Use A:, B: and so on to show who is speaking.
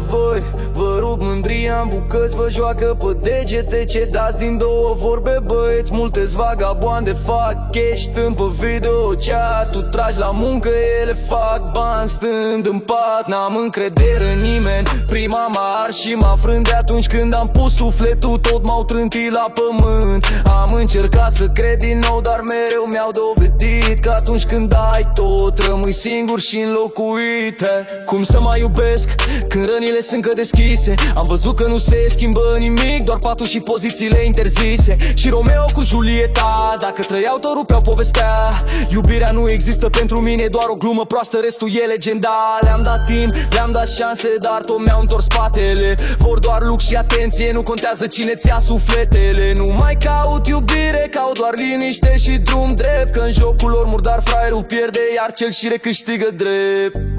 A: voi. Vă rup mândria în bucăți, vă joacă pe degete. Ce dați din două vorbe, băieți, multe-s vagabonde. Fac cash stând pe video chat, tu tragi la muncă, ele fac bani stând în pat. N-am încredere în nimeni, prima m-a ars și m-a frânt. De atunci când am pus sufletul, tot m-au trântit la pământ. Am încercat să cred din nou, dar mereu mi-au dovedit că atunci când ai tot, rămâi singur și înlocuit. Cum să mai iubesc când rănile sunt încă deschise? Am văzut că nu se schimbă nimic, doar patul și pozițiile interzise. Și Romeo cu Julieta, dacă trăiau tot rupeau povestea. Iubirea nu există pentru mine, doar o glumă proastă, restul e legenda. Le-am dat timp, le-am dat șanse, dar tot mi-au întors spatele. Vor doar lux și atenție, nu contează cine ți-a sufletele. Nu mai caut iubire, caut doar liniște și drum drept, că în jocul lor murdar fraierul pierde, iar cel șire câștigă drept.